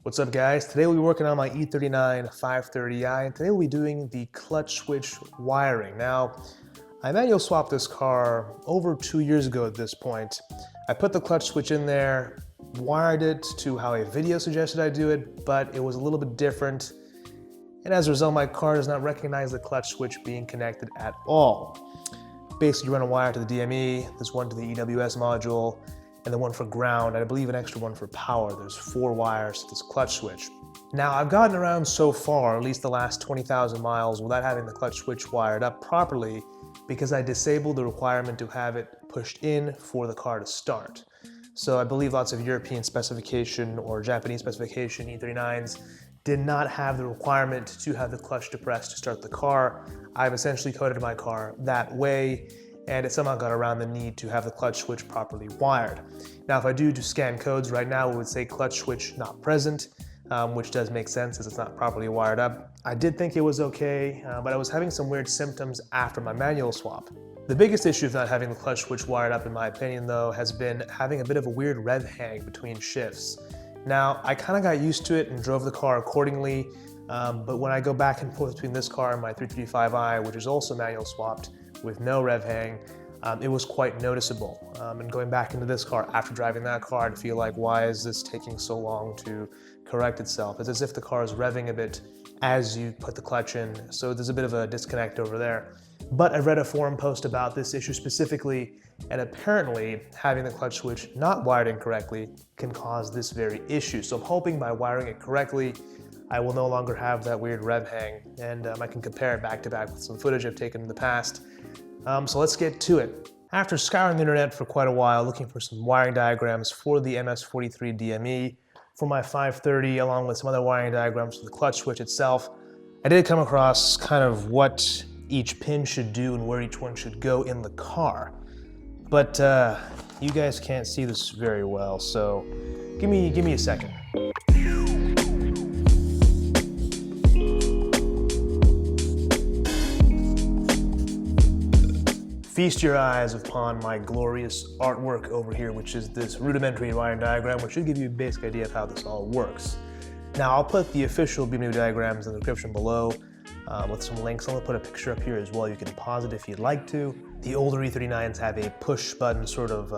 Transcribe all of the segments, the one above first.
What's up guys? Today we'll be working on my E39 530i and today we'll be doing the clutch switch wiring. Now, I manual swapped this car over 2 years ago at this point. I put the clutch switch in there, wired it to how a video suggested I do it, but it was a little bit different. And as a result, my car does not recognize the clutch switch being connected at all. Basically, you run a wire to the DME, there's one to the EWS module, and then one for ground, and I believe an extra one for power. There's 4 wires to this clutch switch. Now, I've gotten around so far, at least the last 20,000 miles, without having the clutch switch wired up properly because I disabled the requirement to have it pushed in for the car to start. So I believe lots of European specification or Japanese specification E39s did not have the requirement to have the clutch depressed to start the car. I've essentially coded my car that way, and it somehow got around the need to have the clutch switch properly wired. Now, if I do scan codes right now, it would say clutch switch not present, which does make sense as it's not properly wired up. I did think it was okay, but I was having some weird symptoms after my manual swap. The biggest issue of not having the clutch switch wired up, in my opinion though, has been having a bit of a weird rev hang between shifts. Now, I kind of got used to it and drove the car accordingly, but when I go back and forth between this car and my 335i, which is also manual swapped, with no rev hang, it was quite noticeable. And going back into this car after driving that car, I'd feel like, why is this taking so long to correct itself? It's as if the car is revving a bit as you put the clutch in, so there's a bit of a disconnect over there. But I read a forum post about this issue specifically, and apparently having the clutch switch not wired incorrectly can cause this very issue. So I'm hoping by wiring it correctly, I will no longer have that weird rev hang, and I can compare it back to back with some footage I've taken in the past. So let's get to it. After scouring the internet for quite a while, looking for some wiring diagrams for the MS43 DME, for my 530, along with some other wiring diagrams for the clutch switch itself, I did come across kind of what each pin should do and where each one should go in the car. But you guys can't see this very well, so give me a second. Feast your eyes upon my glorious artwork over here, which is this rudimentary wiring diagram, which should give you a basic idea of how this all works. Now, I'll put the official BMW diagrams in the description below with some links. I'm gonna put a picture up here as well. You can pause it if you'd like to. The older E39s have a push button sort of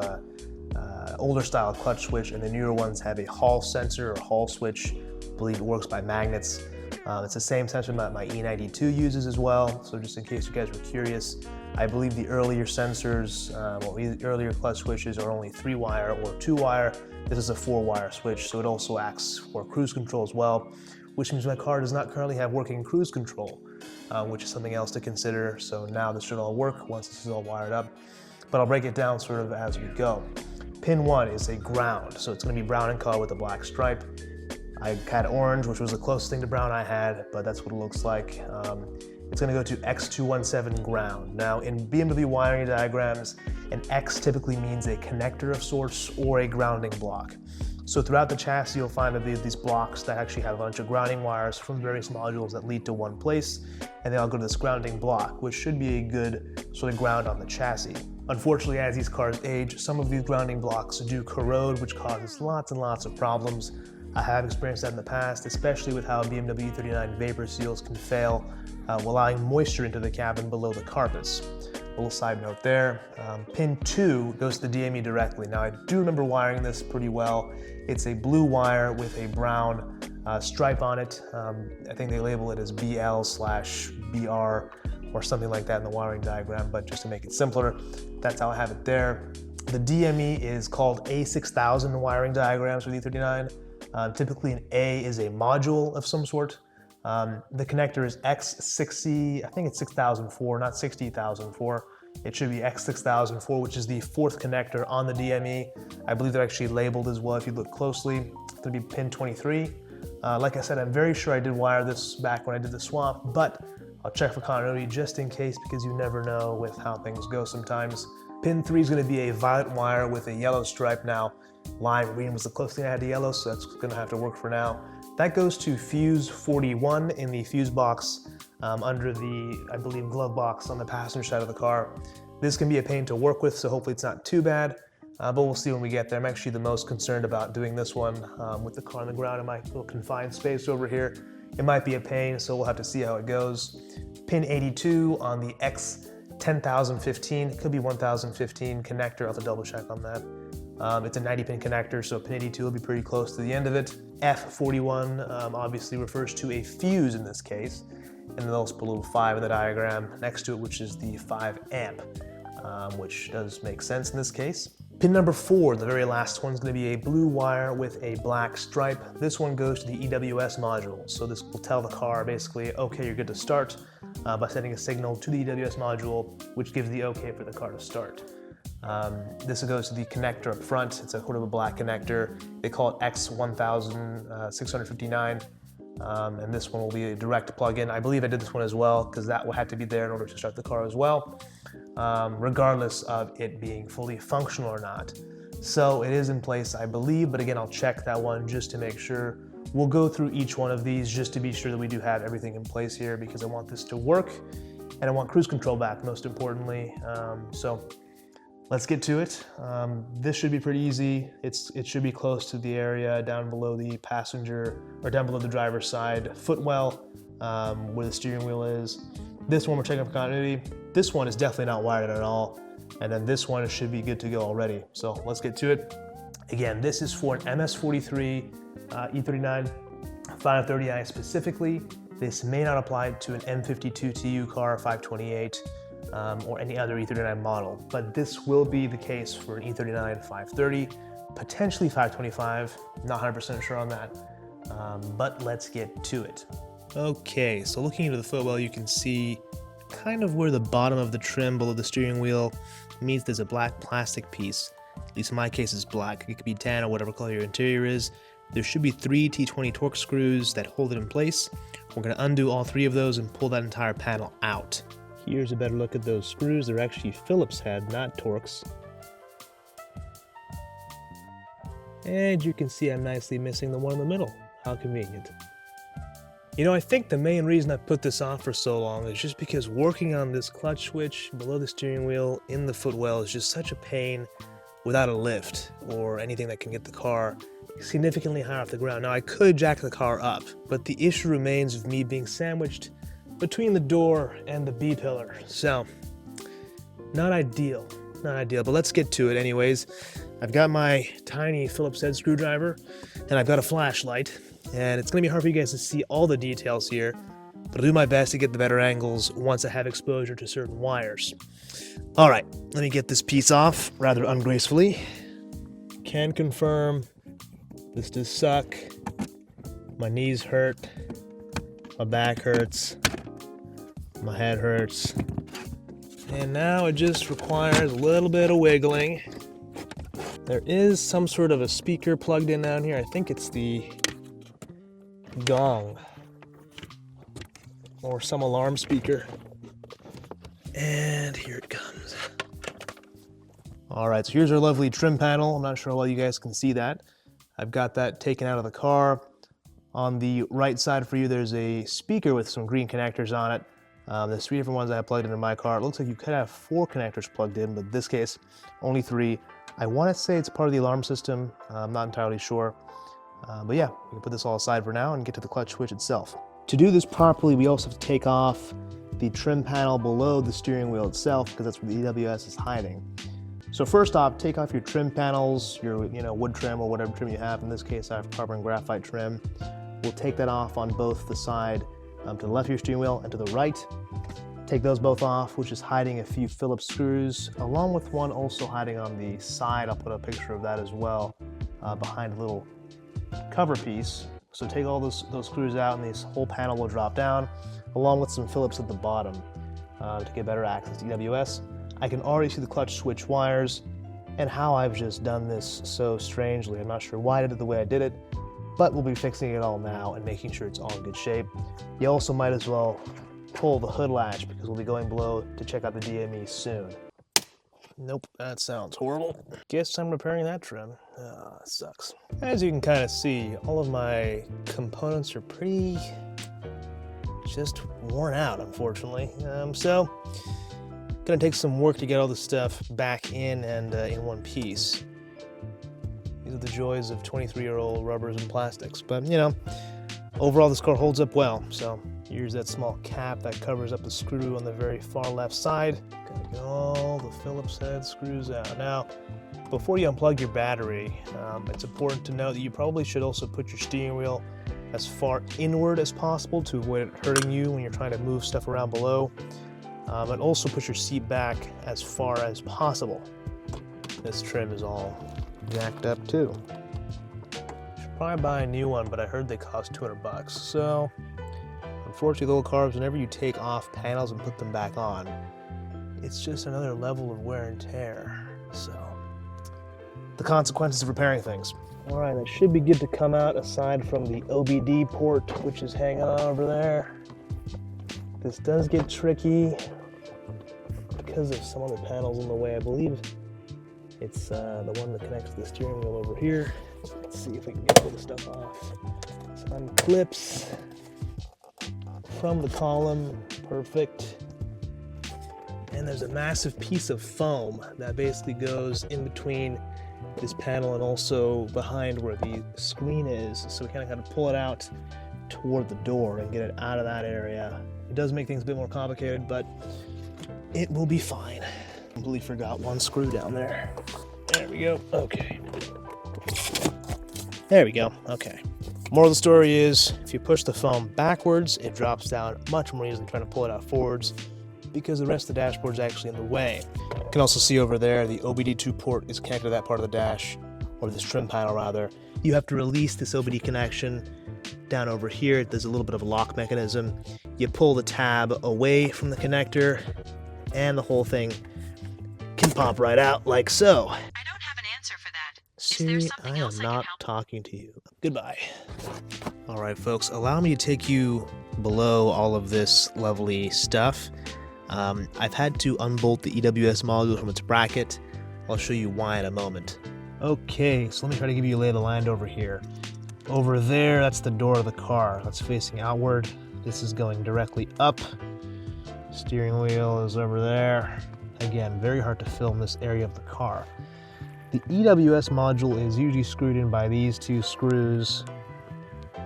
older style clutch switch, and the newer ones have a hall sensor or hall switch. I believe it works by magnets. It's the same sensor that my E92 uses as well, so just in case you guys were curious, I believe the earlier sensors, or earlier clutch switches are only 3-wire or 2-wire. This is a 4-wire switch, so it also acts for cruise control as well, which means my car does not currently have working cruise control, which is something else to consider. So now this should all work once this is all wired up, but I'll break it down sort of as we go. Pin 1 is a ground, so it's going to be brown in color with a black stripe. I had orange, which was the closest thing to brown I had, but that's what it looks like. It's going to go to X217 ground. Now, in BMW wiring diagrams, an X typically means a connector of sorts or a grounding block. So throughout the chassis, you'll find that these blocks that actually have a bunch of grounding wires from various modules that lead to one place, and they all go to this grounding block, which should be a good sort of ground on the chassis. Unfortunately, as these cars age, some of these grounding blocks do corrode, which causes lots and lots of problems. I have experienced that in the past, especially with how BMW E39 vapor seals can fail, allowing moisture into the cabin below the carpets. A little side note there. Pin 2 goes to the DME directly. Now, I do remember wiring this pretty well. It's a blue wire with a brown stripe on it. I think they label it as BL/BR or something like that in the wiring diagram, but just to make it simpler, that's how I have it there. The DME is called A6000 wiring diagrams with E39. Typically an A is a module of some sort. The connector is X60, I think it's 6004, not 60,004. It should be X6004, which is the 4th connector on the DME. I believe they're actually labeled as well if you look closely. It's gonna be pin 23. Like I said, I'm very sure I did wire this back when I did the swap, but I'll check for continuity just in case, because you never know with how things go sometimes. Pin 3 is gonna be a violet wire with a yellow stripe. Now, lime green was the closest thing I had to yellow, so that's gonna have to work for now. That goes to fuse 41 in the fuse box under the, I believe, glove box on the passenger side of the car. This can be a pain to work with, so hopefully it's not too bad. but we'll see when we get there. I'm actually the most concerned about doing this one with the car on the ground in my little confined space over here. It might be a pain, so we'll have to see how it goes. Pin 82 on the X10015, it could be 1015 connector, I'll have to double check on that. It's a 90 pin connector, so pin 82 will be pretty close to the end of it. F41 obviously refers to a fuse in this case, and then they'll put a little 5 in the diagram next to it, which is the 5 amp, which does make sense in this case. Pin number 4, the very last one, is going to be a blue wire with a black stripe. This one goes to the EWS module, so this will tell the car basically, okay, you're good to start, by sending a signal to the EWS module, which gives the okay for the car to start. This goes to the connector up front. It's a sort of a black connector. They call it X100 and this one will be a direct plug-in. I believe I did this one as well because that will have to be there in order to start the car as well, regardless of it being fully functional or not. So it is in place, I believe, but again, I'll check that one just to make sure. We'll go through each one of these just to be sure that we do have everything in place here, because I want this to work and I want cruise control back, most importantly. So let's get to it. This should be pretty easy. It should be close to the area down below the passenger, or down below the driver's side footwell, where the steering wheel is. This one we're checking for continuity. This one is definitely not wired at all. And then this one should be good to go already. So let's get to it. Again, this is for an MS43 E39 530i specifically. This may not apply to an M52 TU car 528 or any other E39 model, but this will be the case for an E39 530, potentially 525, not 100% sure on that, but let's get to it. Okay, so looking into the footwell, you can see kind of where the bottom of the trim below the steering wheel means there's a black plastic piece. At least in my case it's black. It could be tan or whatever color your interior is. There should be 3 T20 Torx screws that hold it in place. We're going to undo all 3 of those and pull that entire panel out. Here's a better look at those screws. They're actually Phillips head, not Torx. And you can see I'm nicely missing the one in the middle. How convenient. You know, I think the main reason I put this off for so long is just because working on this clutch switch below the steering wheel in the footwell is just such a pain without a lift or anything that can get the car significantly higher off the ground. Now, I could jack the car up, but the issue remains of me being sandwiched between the door and the B-pillar. So, not ideal, but let's get to it anyways. I've got my tiny Phillips head screwdriver, and I've got a flashlight, and it's gonna be hard for you guys to see all the details here, but I'll do my best to get the better angles once I have exposure to certain wires. All right, let me get this piece off rather ungracefully. Can confirm this does suck. My knees hurt, my back hurts, my head hurts, and now it just requires a little bit of wiggling. There is some sort of a speaker plugged in down here. I think it's the gong or some alarm speaker. And here it comes. All right, so here's our lovely trim panel. I'm not sure how well you guys can see that. I've got that taken out of the car. On the right side for you, there's a speaker with some green connectors on it. There's 3 different ones I have plugged into my car. It looks like you could have 4 connectors plugged in, but in this case, only 3. I want to say it's part of the alarm system. I'm not entirely sure. But yeah, we can put this all aside for now and get to the clutch switch itself. To do this properly, we also have to take off the trim panel below the steering wheel itself, because that's where the EWS is hiding. So first off, take off your trim panels, your wood trim or whatever trim you have. In this case, I have carbon graphite trim. We'll take that off on both the side to the left of your steering wheel and to the right. Take those both off, which is hiding a few Phillips screws, along with one also hiding on the side. I'll put a picture of that as well, behind a little cover piece. So take all those screws out, and this whole panel will drop down, along with some Phillips at the bottom to get better access to EWS. I can already see the clutch switch wires and how I've just done this so strangely. I'm not sure why I did it the way I did it, but we'll be fixing it all now and making sure it's all in good shape. You also might as well pull the hood latch, because we'll be going below to check out the DME soon. Nope, that sounds horrible. Guess I'm repairing that trim. That sucks. As you can kind of see, all of my components are pretty just worn out, unfortunately. So, gonna take some work to get all this stuff back in and in one piece. These are the joys of 23-year-old rubbers and plastics. But, you know, overall this car holds up well. So here's that small cap that covers up the screw on the very far left side. Gotta get all the Phillips head screws out. Now, before you unplug your battery, it's important to note that you probably should also put your steering wheel as far inward as possible to avoid it hurting you when you're trying to move stuff around below. And also put your seat back as far as possible. This trim is all jacked up too. Should probably buy a new one, but I heard they cost $200. So, unfortunately, little cars, whenever you take off panels and put them back on, it's just another level of wear and tear. So, the consequences of repairing things. All right, that should be good to come out aside from the OBD port, which is hanging on over there. This does get tricky because of some other panels in the way. I believe it's the one that connects to the steering wheel over here. Let's see if we can get all the stuff off. Some clips from the column, perfect. And there's a massive piece of foam that basically goes in between this panel and also behind where the screen is. So we kind of got to pull it out toward the door and get it out of that area. It does make things a bit more complicated, but it will be fine. Completely forgot one screw down there. There we go. Okay. There we go. Okay. Moral of the story is, if you push the foam backwards, it drops down much more easily than trying to pull it out forwards, because the rest of the dashboard is actually in the way. You can also see over there the OBD2 port is connected to that part of the dash, or this trim panel rather. You have to release this OBD connection down over here. There's a little bit of a lock mechanism. You pull the tab away from the connector and the whole thing can pop right out like so. I don't have an answer for that. See, I am not talking to you. Goodbye. All right, folks, allow me to take you below all of this lovely stuff. I've had to unbolt the EWS module from its bracket. I'll show you why in a moment. Okay, so let me try to give you a lay of the land over here. Over there, that's the door of the car. That's facing outward. This is going directly up. Steering wheel is over there. Again, very hard to film this area of the car. The EWS module is usually screwed in by these two screws.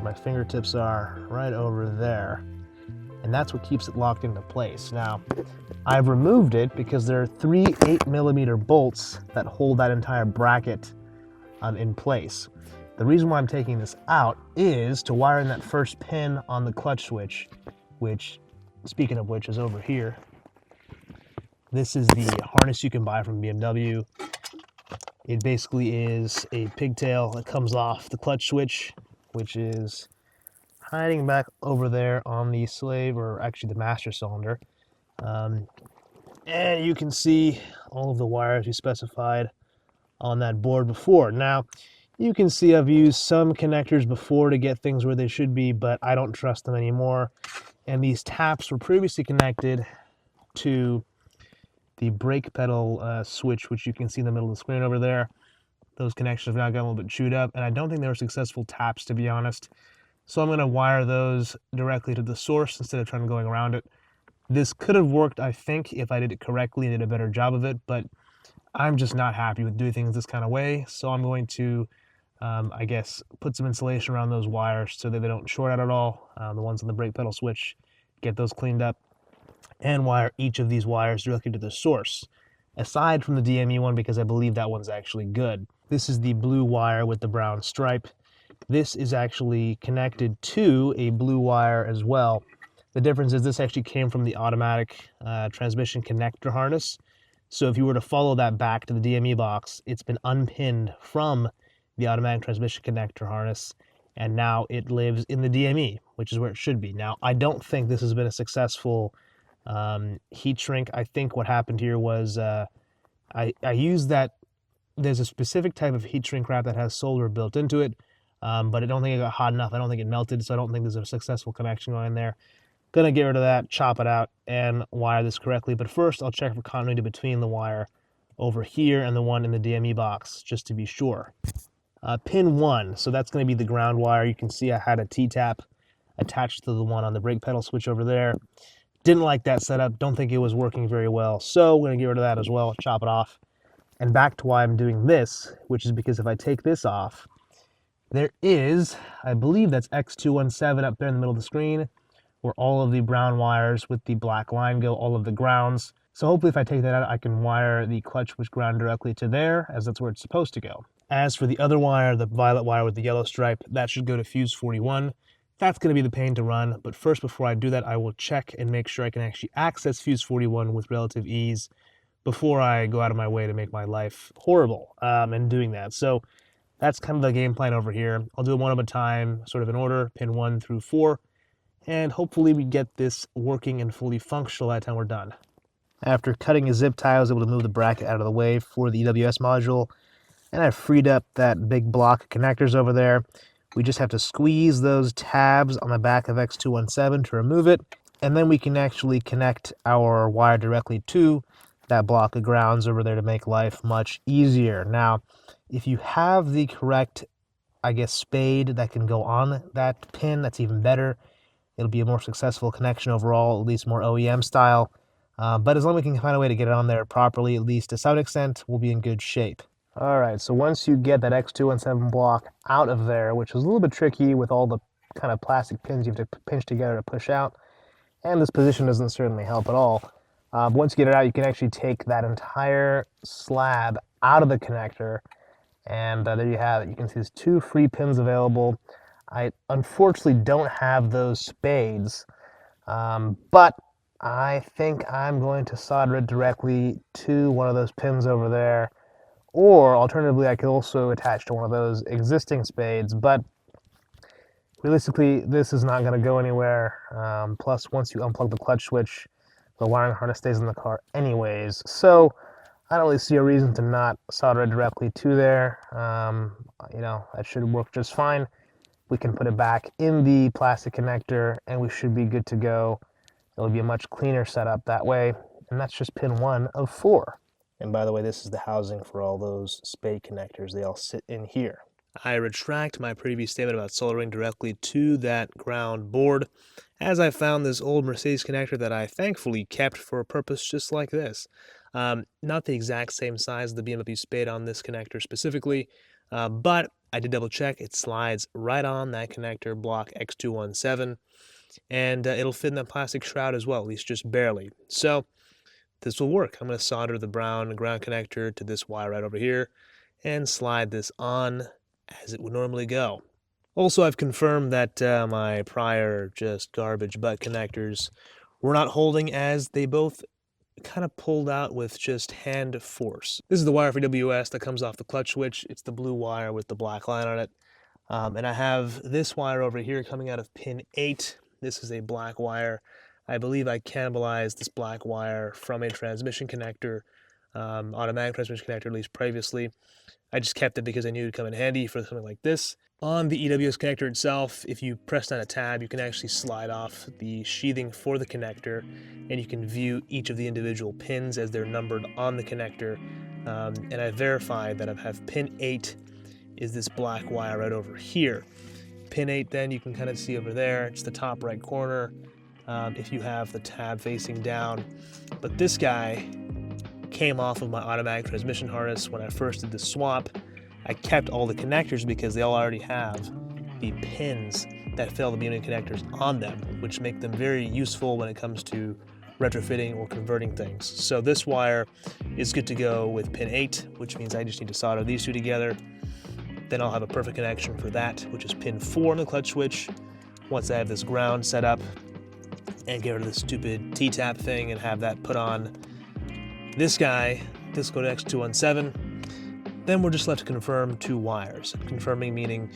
My fingertips are right over there. And that's what keeps it locked into place. Now, I've removed it because there are 3 8mm bolts that hold that entire bracket in place. The reason why I'm taking this out is to wire in that first pin on the clutch switch, which, speaking of which, is over here. This is the harness you can buy from BMW. It basically is a pigtail that comes off the clutch switch, which is hiding back over there on the slave, or actually the master cylinder. And you can see all of the wires we specified on that board before. Now, you can see I've used some connectors before to get things where they should be, but I don't trust them anymore. And these taps were previously connected to the brake pedal switch, which you can see in the middle of the screen over there. Those connections have now gotten a little bit chewed up, and I don't think they were successful taps, to be honest. So I'm going to wire those directly to the source instead of trying to going around it. This could have worked, I think, if I did it correctly and did a better job of it, but I'm just not happy with doing things this kind of way. So I'm going to, I guess, put some insulation around those wires so that they don't short out at all. The ones on the brake pedal switch, get those cleaned up, and wire each of these wires directly to the source, aside from the DME one, because I believe that one's actually good. This is the blue wire with the brown stripe. This is actually connected to a blue wire as well. The difference is this actually came from the automatic transmission connector harness. So if you were to follow that back to the DME box, it's been unpinned from the automatic transmission connector harness, and now it lives in the DME, which is where it should be. Now, I don't think this has been a successful heat shrink. I think what happened here was I used that. There's a specific type of heat shrink wrap that has solder built into it, but I don't think it got hot enough. I don't think it melted, so I don't think there's a successful connection going there. Gonna get rid of that, chop it out, and wire this correctly. But first, I'll check for continuity between the wire over here and the one in the DME box, just to be sure. Pin 1, so that's going to be the ground wire. You can see I had a T-tap attached to the one on the brake pedal switch over there. Didn't like that setup. Don't think it was working very well. So we're going to get rid of that as well, chop it off. And back to why I'm doing this, which is because if I take this off, there is, I believe that's X217 up there in the middle of the screen, where all of the brown wires with the black line go, all of the grounds. So hopefully if I take that out, I can wire the clutch switch ground directly to there, as that's where it's supposed to go. As for the other wire, the violet wire with the yellow stripe, that should go to fuse 41. That's going to be the pain to run, but first before I do that, I will check and make sure I can actually access fuse 41 with relative ease before I go out of my way to make my life horrible in doing that. So that's kind of the game plan over here. I'll do it one at a time, sort of in order, pin 1 through 4, and hopefully we get this working and fully functional by the time we're done. After cutting a zip tie, I was able to move the bracket out of the way for the EWS module, and I freed up that big block of connectors over there. We just have to squeeze those tabs on the back of X217 to remove it, and then we can actually connect our wire directly to that block of grounds over there to make life much easier. Now, if you have the correct, I guess, spade that can go on that pin, that's even better. It'll be a more successful connection overall, at least more OEM style. But as long as we can find a way to get it on there properly, at least to some extent, we'll be in good shape. All right, so once you get that X217 block out of there, which is a little bit tricky with all the kind of plastic pins you have to pinch together to push out, and this position doesn't certainly help at all. Once you get it out, you can actually take that entire slab out of the connector, and there you have it. You can see there's 2 free pins available. I unfortunately don't have those spades, but I think I'm going to solder it directly to one of those pins over there, or alternatively I could also attach to one of those existing spades, but realistically this is not going to go anywhere. Plus once you unplug the clutch switch, the wiring harness stays in the car anyways, so I don't really see a reason to not solder it directly to there. You know, that should work just fine. We can put it back in the plastic connector and we should be good to go. It'll be a much cleaner setup that way. And that's just pin 1 of 4. And by the way, this is the housing for all those spade connectors. They all sit in here. I retract my previous statement about soldering directly to that ground board, as I found this old Mercedes connector that I thankfully kept for a purpose just like this. Not the exact same size as the BMW spade on this connector specifically, but I did double check. It slides right on that connector block X217, and it'll fit in that plastic shroud as well, at least just barely. So this will work. I'm going to solder the brown ground connector to this wire right over here and slide this on as it would normally go. Also, I've confirmed that my prior just garbage butt connectors were not holding, as they both kind of pulled out with just hand force. This is the wire for WS that comes off the clutch switch. It's the blue wire with the black line on it. And I have this wire over here coming out of pin 8. This is a black wire. I believe I cannibalized this black wire from a transmission connector, automatic transmission connector, at least previously. I just kept it because I knew it would come in handy for something like this. On the EWS connector itself, if you press down a tab, you can actually slide off the sheathing for the connector, and you can view each of the individual pins as they're numbered on the connector. And I verified that I have pin 8 is this black wire right over here. Pin 8 then you can kind of see over there, it's the top right corner if you have the tab facing down. But this guy came off of my automatic transmission harness when I first did the swap. I kept all the connectors because they all already have the pins that fill the BMW connectors on them, which make them very useful when it comes to retrofitting or converting things. So this wire is good to go with pin 8, which means I just need to solder these two together. Then I'll have a perfect connection for that, which is pin 4 on the clutch switch. Once I have this ground set up and get rid of this stupid T-tap thing and have that put on this guy, this go to X217, then we're just left to confirm 2 wires. Confirming meaning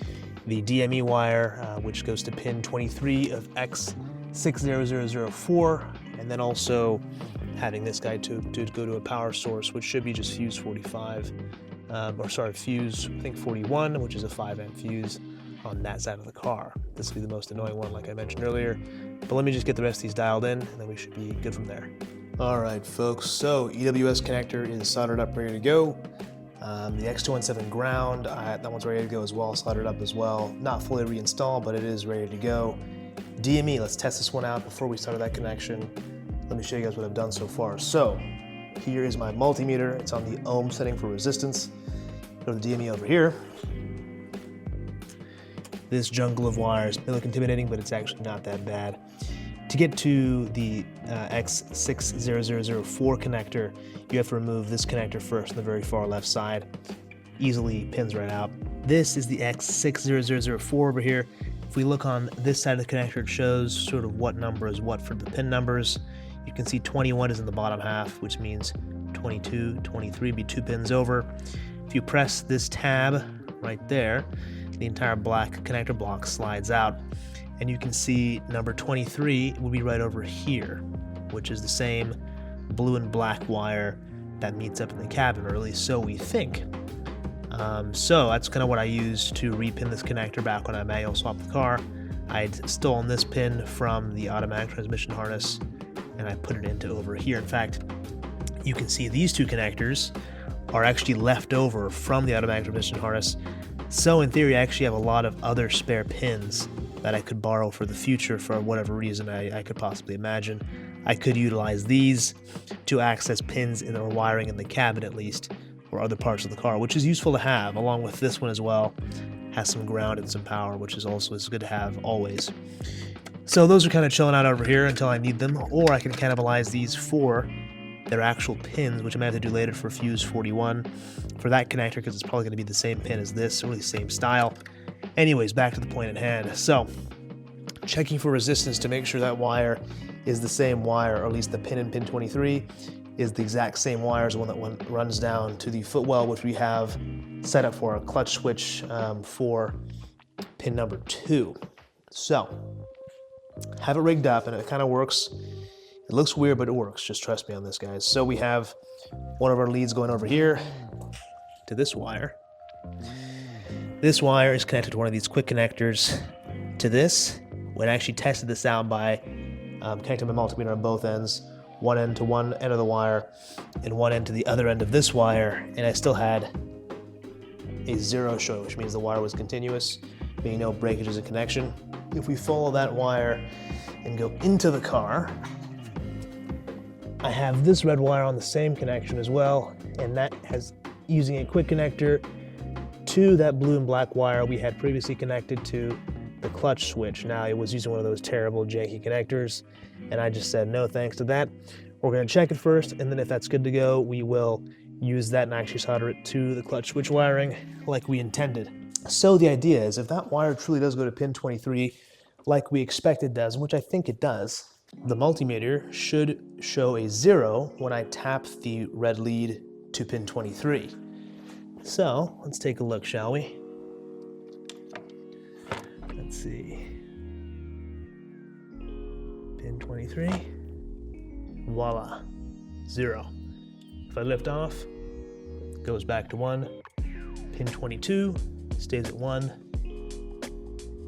the DME wire, which goes to pin 23 of X60004, and then also having this guy to go to a power source, which should be just fuse 45, fuse, I think 41, which is a 5-amp fuse on that side of the car. This will be the most annoying one, like I mentioned earlier. But let me just get the rest of these dialed in, and then we should be good from there. All right, folks, so EWS connector is soldered up, ready to go. The X217 ground, that one's ready to go as well, soldered up as well. Not fully reinstalled, but it is ready to go. DME, let's test this one out before we start that connection. Let me show you guys what I've done so far. So, Here is my multimeter. It's on the ohm setting for resistance. Go to the DME over here. This jungle of wires may look intimidating, but it's actually not that bad. To get to the X60004 connector, you have to remove this connector first on the very far left side. Easily pins right out. This is the X60004 over here. If we look on this side of the connector, it shows sort of what number is what for the pin numbers. You can see 21 is in the bottom half, which means 22, 23 be 2 pins over. If you press this tab right there, the entire black connector block slides out, and you can see number 23 will be right over here, which is the same blue and black wire that meets up in the cabin, or at least so we think. So that's kind of what I used to repin this connector back when I manual swapped the car. I'd stolen this pin from the automatic transmission harness, and I put it into over here. In fact, you can see these 2 connectors are actually left over from the automatic transmission harness. So in theory, I actually have a lot of other spare pins that I could borrow for the future for whatever reason I could possibly imagine. I could utilize these to access pins in or wiring in the cabin at least, or other parts of the car, which is useful to have, along with this one as well. Has some ground and some power, which is also good to have always. So those are kind of chilling out over here until I need them, or I can cannibalize these for their actual pins, which I might have to do later for fuse 41 for that connector, because it's probably going to be the same pin as this, or the same style. Anyways, back to the point at hand. So checking for resistance to make sure that wire is the same wire, or at least the pin in pin 23 is the exact same wire as the one that runs down to the footwell, which we have set up for a clutch switch for pin number 2. So have it rigged up, and it kind of works. It looks weird, but it works. Just trust me on this, guys. So we have one of our leads going over here to this wire. This wire is connected to one of these quick connectors to this. We actually tested this out by connecting my multimeter on both ends, one end to one end of the wire and one end to the other end of this wire, and I still had a 0 show, which means the wire was continuous, meaning no breakages in connection. If we follow that wire and go into the car, I have this red wire on the same connection as well, and that has using a quick connector to that blue and black wire we had previously connected to the clutch switch. Now it was using one of those terrible janky connectors, and I just said no thanks to that. We're going to check it first, and then if that's good to go, we will use that and actually solder it to the clutch switch wiring like we intended. So the idea is, if that wire truly does go to pin 23 like we expect it does, which I think it does, the multimeter should show a 0 when I tap the red lead to pin 23. So let's take a look, shall we? Let's see. Pin 23. Voila. 0. If I lift off, it goes back to 1. Pin 22 stays at 1.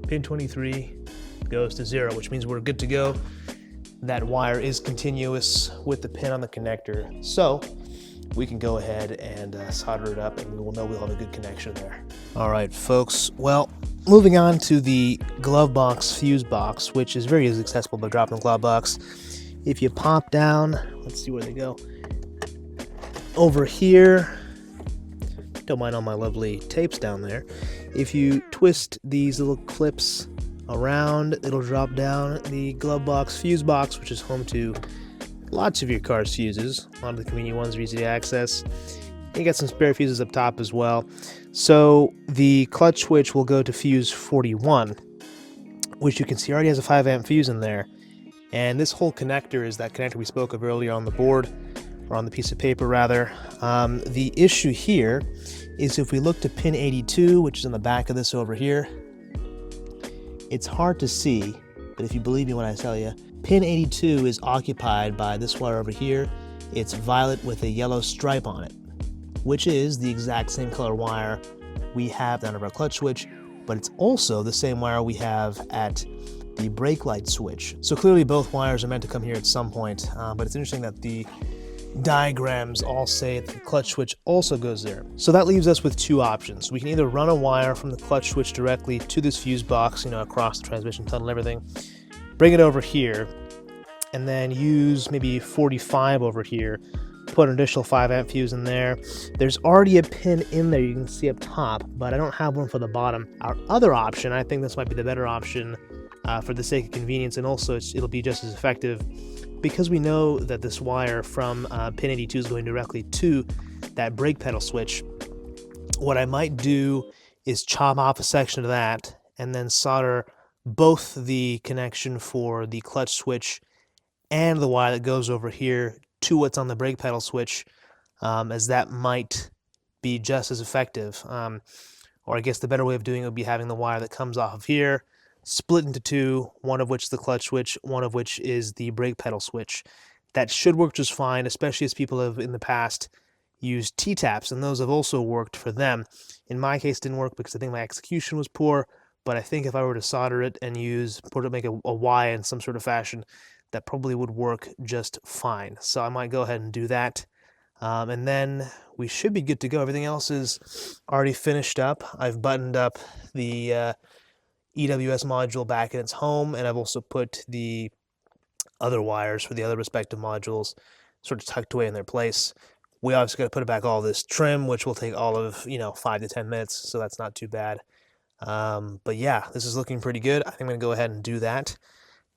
Pin 23 goes to 0, which means we're good to go. That wire is continuous with the pin on the connector, so we can go ahead and solder it up, and we will know we'll have a good connection there. All right, folks. Well, moving on to the glove box fuse box, which is very accessible by dropping the glove box. If you pop down, let's see where they go. Over here, don't mind all my lovely tapes down there. If you twist these little clips around, it'll drop down the glove box fuse box, which is home to lots of your car's fuses. A lot of the convenient ones are easy to access. And you got some spare fuses up top as well. So the clutch switch will go to fuse 41, which you can see already has a 5 amp fuse in there. And this whole connector is that connector we spoke of earlier on the board, or on the piece of paper rather. The issue here is if we look to pin 82, which is in the back of this over here, it's hard to see, but if you believe me when I tell you, pin 82 is occupied by this wire over here. It's violet with a yellow stripe on it, which is the exact same color wire we have down of our clutch switch, but it's also the same wire we have at the brake light switch. So clearly both wires are meant to come here at some point, but it's interesting that the diagrams all say that the clutch switch also goes there. So that leaves us with 2 options. We can either run a wire from the clutch switch directly to this fuse box, across the transmission tunnel and everything, bring it over here, and then use maybe 45 over here put an additional 5 amp fuse in there. There's already a pin in there you can see up top, but I don't have one for the bottom. Our other option, I think this might be the better option for the sake of convenience, and also it'll be just as effective, because we know that this wire from pin 82 is going directly to that brake pedal switch. What I might do is chop off a section of that and then solder both the connection for the clutch switch and the wire that goes over here to what's on the brake pedal switch, as that might be just as effective. Or I guess the better way of doing it would be having the wire that comes off of here split into two, one of which is the clutch switch, one of which is the brake pedal switch. That should work just fine, especially as people have in the past used T-taps, and those have also worked for them. In my case, it didn't work because I think my execution was poor, but I think if I were to solder it and make a Y in some sort of fashion, that probably would work just fine. So I might go ahead and do that. And then we should be good to go. Everything else is already finished up. I've buttoned up the EWS module back in its home, and I've also put the other wires for the other respective modules sort of tucked away in their place. We obviously got to put back all this trim, which will take all of 5 to 10 minutes, so that's not too bad. But yeah, this is looking pretty good. I think I'm going to go ahead and do that,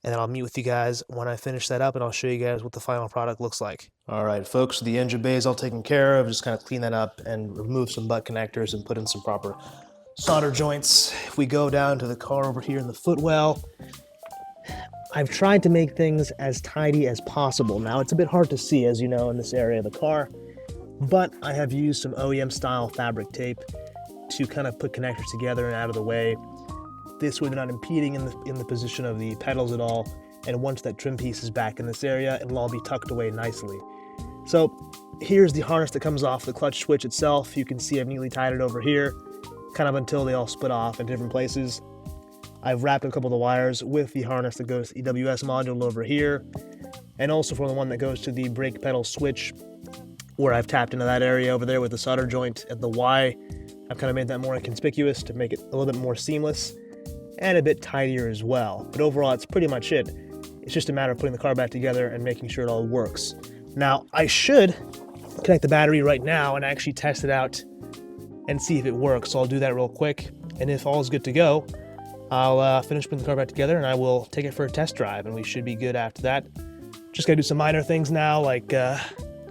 and then I'll meet with you guys when I finish that up, and I'll show you guys what the final product looks like. All right, folks, the engine bay is all taken care of. Just kind of clean that up and remove some butt connectors and put in some proper solder joints. If we go down to the car over here in the footwell, I've tried to make things as tidy as possible. Now, it's a bit hard to see, as you know, in this area of the car, but I have used some OEM-style fabric tape to kind of put connectors together and out of the way. This way they're not impeding in the position of the pedals at all, and once that trim piece is back in this area, it'll all be tucked away nicely. So here's the harness that comes off the clutch switch itself. You can see I've neatly tied it over here, kind of until they all split off in different places. I've wrapped a couple of the wires with the harness that goes to the EWS module over here, and also for the one that goes to the brake pedal switch, where I've tapped into that area over there with the solder joint at the Y. I've kind of made that more inconspicuous to make it a little bit more seamless and a bit tidier as well. But overall, that's pretty much it. It's just a matter of putting the car back together and making sure it all works. Now, I should connect the battery right now and actually test it out and see if it works. So I'll do that real quick, and if all is good to go, I'll finish putting the car back together and I will take it for a test drive, and we should be good after that. Just gotta do some minor things now, like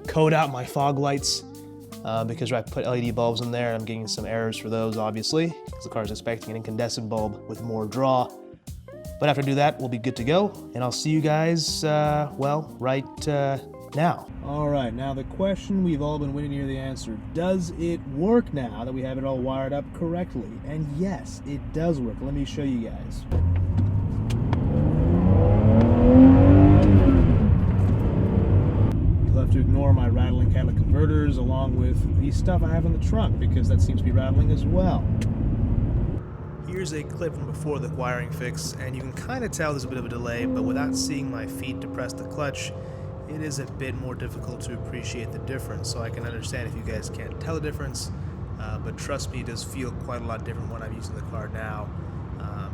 code out my fog lights, because I put LED bulbs in there and I'm getting some errors for those, obviously, because the car is expecting an incandescent bulb with more draw. But after I do that, we'll be good to go, and I'll see you guys, right now. All right, now the question we've all been waiting to hear the answer. Does it work now that we have it all wired up correctly? And yes, it does work. Let me show you guys. You'll have to ignore my rattling catalytic converters along with the stuff I have in the trunk, because that seems to be rattling as well. Here's a clip from before the wiring fix, and you can kind of tell there's a bit of a delay, but without seeing my feet depress the clutch, it is a bit more difficult to appreciate the difference. So I can understand if you guys can't tell the difference, but trust me, it does feel quite a lot different when I'm using the car now.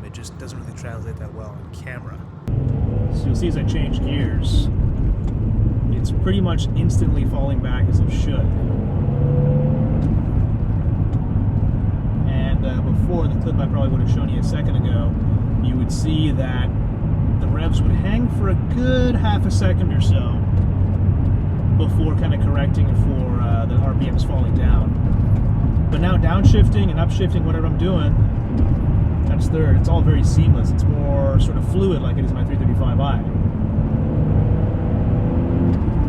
It just doesn't really translate that well on camera. So you'll see as I change gears, it's pretty much instantly falling back as it should. And before, the clip I probably would have shown you a second ago, you would see that the revs would hang for a good half a second or so before kind of correcting for the RPMs falling down. But now downshiftting and upshifting, whatever I'm doing, that's third. It's all very seamless. It's more sort of fluid like it is in my 335i.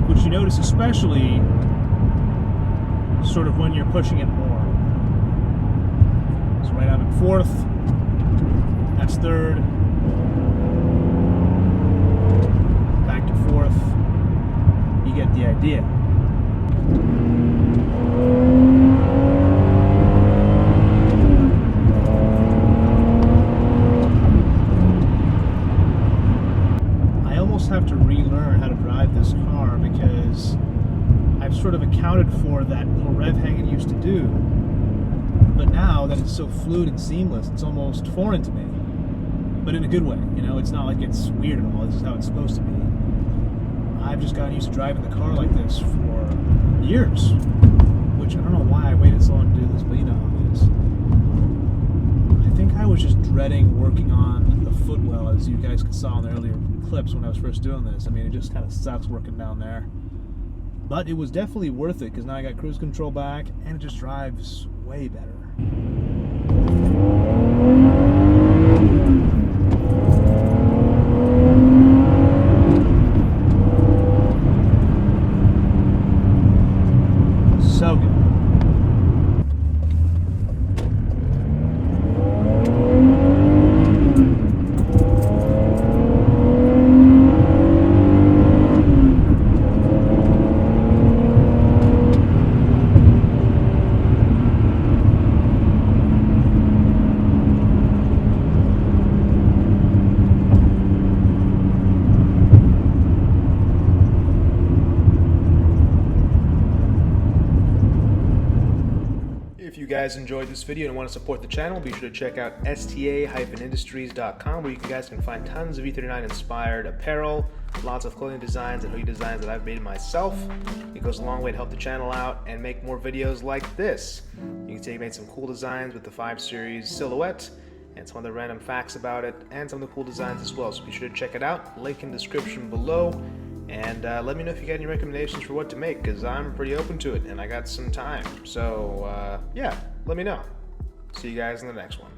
Which you notice especially sort of when you're pushing it more. So right, I'm in fourth, that's third, back to fourth, you get the idea. I almost have to relearn how to drive this car, because I've sort of accounted for that little rev hang it used to do. But now that it's so fluid and seamless, it's almost foreign to me. But in a good way, you know, it's not like it's weird at all. This is how it's supposed to be. I've just gotten used to driving the car like this for years, which I don't know why I waited so long to do this, but you know how it is. I think I was just dreading working on the footwell, as you guys saw in the earlier clips when I was first doing this. I mean, it just kind of sucks working down there. But it was definitely worth it, because now I got cruise control back, and it just drives way better. So good. If you guys enjoyed this video and want to support the channel, be sure to check out sta-industries.com, where you guys can find tons of E39 inspired apparel, lots of clothing designs and hoodie designs that I've made myself. It goes a long way to help the channel out and make more videos like this. You can see I made some cool designs with the 5 Series silhouette and some other random facts about it and some of the cool designs as well, so be sure to check it out. Link in description below. And let me know if you got any recommendations for what to make, because I'm pretty open to it and I got some time. So yeah, let me know. See you guys in the next one.